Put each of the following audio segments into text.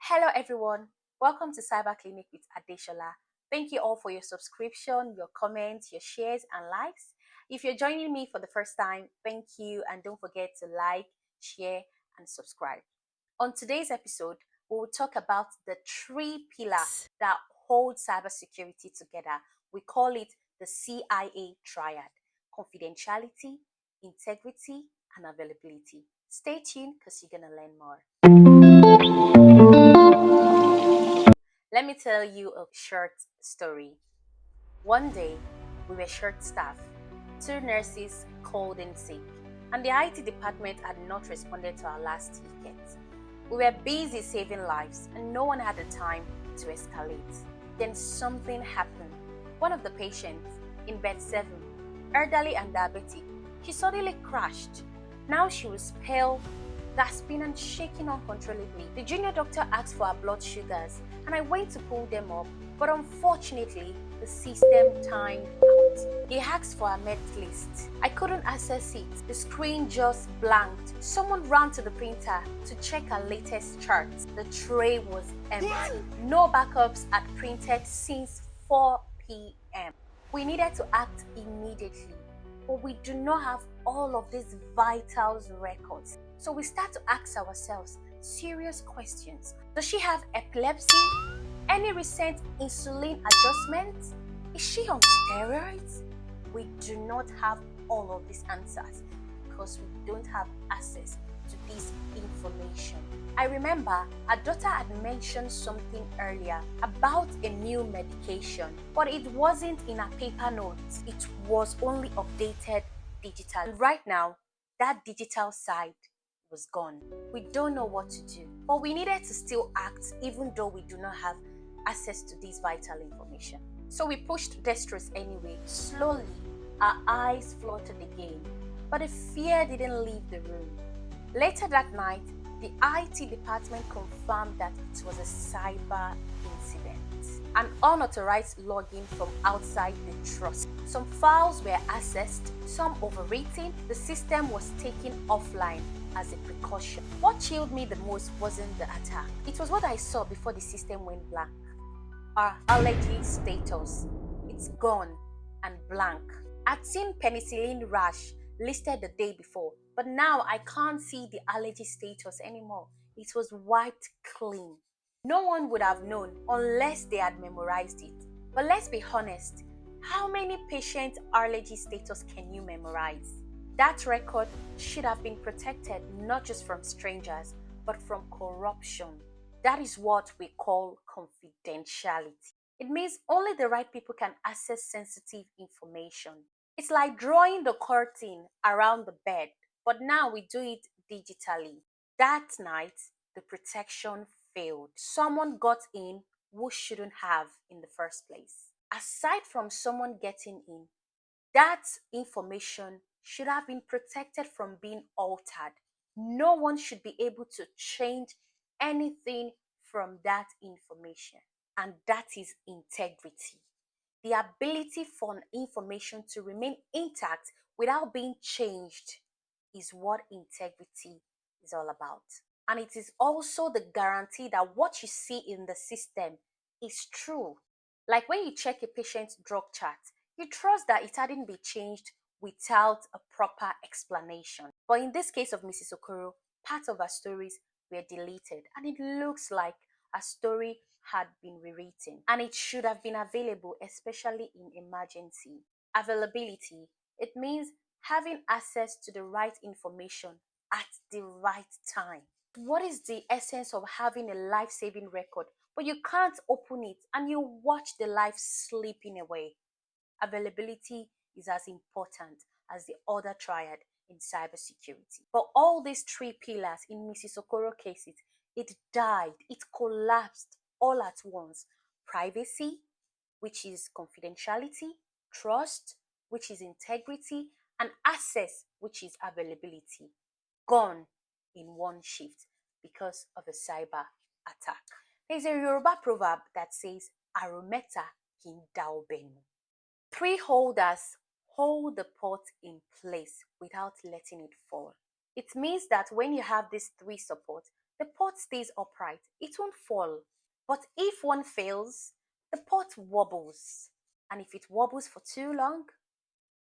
Hello everyone, welcome to CyberClinik with Adeshola. Thank you all for your subscription, your comments, your shares and likes. If you're joining me for the first time, thank you and don't forget to like, share and subscribe. On today's episode, we will talk about the three pillars that hold cybersecurity together. We call it the CIA Triad: confidentiality, integrity and availability. Stay tuned because you're going to learn more. Let me tell you a short story. One day, we were short-staffed. Two nurses called in sick, and the IT department had not responded to our last ticket. We were busy saving lives, and no one had the time to escalate. Then something happened. One of the patients, in bed 7, elderly and diabetic, she suddenly crashed. Now she was pale, gasping and shaking uncontrollably. The junior doctor asked for her blood sugars and I went to pull them up, but unfortunately, the system timed out. He asked for a med list. I couldn't access it. The screen just blanked. Someone ran to the printer to check our latest charts. The tray was empty. No backups had printed since 4 p.m. We needed to act immediately, but we do not have all of these vitals records. So we start to ask ourselves serious questions. Does she have epilepsy? Any recent insulin adjustments? Is she on steroids? We do not have all of these answers because we don't have access to this information. I remember our daughter had mentioned something earlier about a new medication, but it wasn't in a paper note. It was only updated digital. And right now, that digital side was gone. We don't know what to do, but we needed to still act even though we do not have access to this vital information. So we pushed dexterous anyway. Slowly, our eyes fluttered again, but the fear didn't leave the room. Later that night, the IT department confirmed that it was a cyber incident. An unauthorized login from outside the trust. Some files were accessed, some overwritten. The system was taken offline as a precaution. What chilled me the most wasn't the attack. It was what I saw before the system went blank. Our allergy status, it's gone and blank. I'd seen penicillin rash listed the day before, but now I can't see the allergy status anymore. It was wiped clean. No one would have known unless they had memorized it. But let's be honest, how many patient allergy status can you memorize? That record should have been protected not just from strangers, but from corruption. That is what we call confidentiality. It means only the right people can access sensitive information. It's like drawing the curtain around the bed, but now we do it digitally. That night, the protection failed. Someone got in who shouldn't have in the first place. Aside from someone getting in, that information should have been protected from being altered. No one should be able to change anything from that information. And that is integrity. The ability for an information to remain intact without being changed is what integrity is all about. And it is also the guarantee that what you see in the system is true. Like when you check a patient's drug chart, you trust that it hadn't been changed without a proper explanation. But in this case of Mrs. Okoro, part of her stories were deleted, and it looks like a story had been rewritten, and it should have been available, especially in emergency. Availability, it means having access to the right information at the right time. What is the essence of having a life-saving record, but you can't open it and you watch the life slipping away? Availability is as important as the other triad in cybersecurity. But all these three pillars in Mrs. Okoro cases, it died, it collapsed all at once. Privacy, which is confidentiality, trust, which is integrity, and access, which is availability, gone in one shift because of a cyber attack. There's a Yoruba proverb that says, Arometa kindaobenu. Three holders hold the pot in place without letting it fall. It means that when you have these three supports, the pot stays upright, it won't fall. But if one fails, the pot wobbles. And if it wobbles for too long,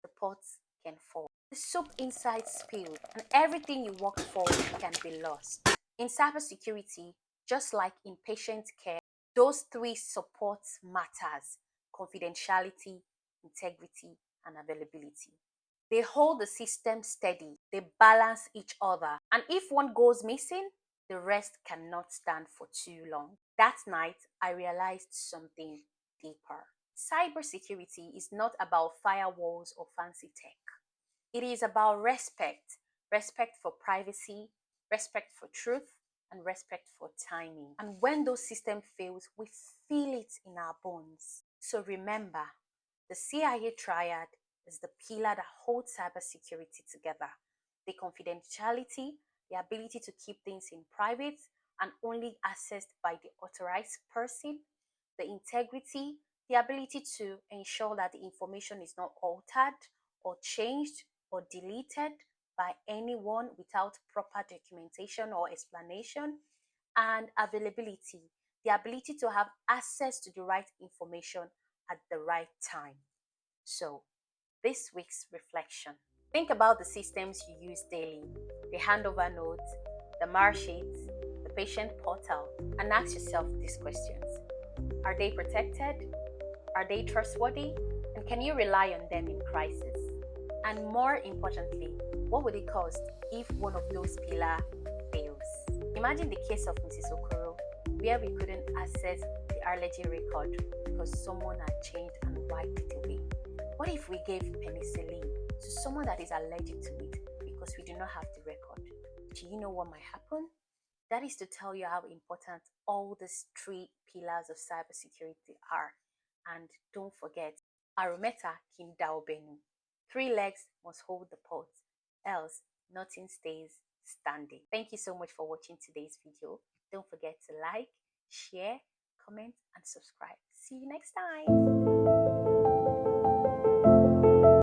the pot can fall. The soup inside spilled, and everything you worked for can be lost. In cybersecurity, just like in patient care, those three supports matters: confidentiality, integrity, and availability. They hold the system steady, they balance each other, and if one goes missing, the rest cannot stand for too long. That night, I realized something deeper. Cybersecurity is not about firewalls or fancy tech. It is about respect: respect for privacy, respect for truth, and respect for timing. And when those systems fail, we feel it in our bones. So remember, the CIA Triad is the pillar that holds cybersecurity together: the confidentiality, the ability to keep things in private and only accessed by the authorized person; the integrity, the ability to ensure that the information is not altered or changed or deleted by anyone without proper documentation or explanation; and availability, the ability to have access to the right information at the right time. So, this week's reflection: think about the systems you use daily, the handover notes, the mark sheets, the patient portal, and ask yourself these questions: are they protected? Are they trustworthy? And can you rely on them in crisis? And more importantly, what would it cost if one of those pillars fails? Imagine the case of Mrs. Okoro, where we couldn't access the allergy record because someone had changed and wiped it away. What if we gave penicillin to someone that is allergic to it because we do not have the record? Do you know what might happen? That is to tell you how important all these three pillars of cybersecurity are. And don't forget, Arometa Kindaobenu. Three legs must hold the pot, else nothing stays standing. Thank you so much for watching today's video. Don't forget to like, share, comment, and subscribe. See you next time.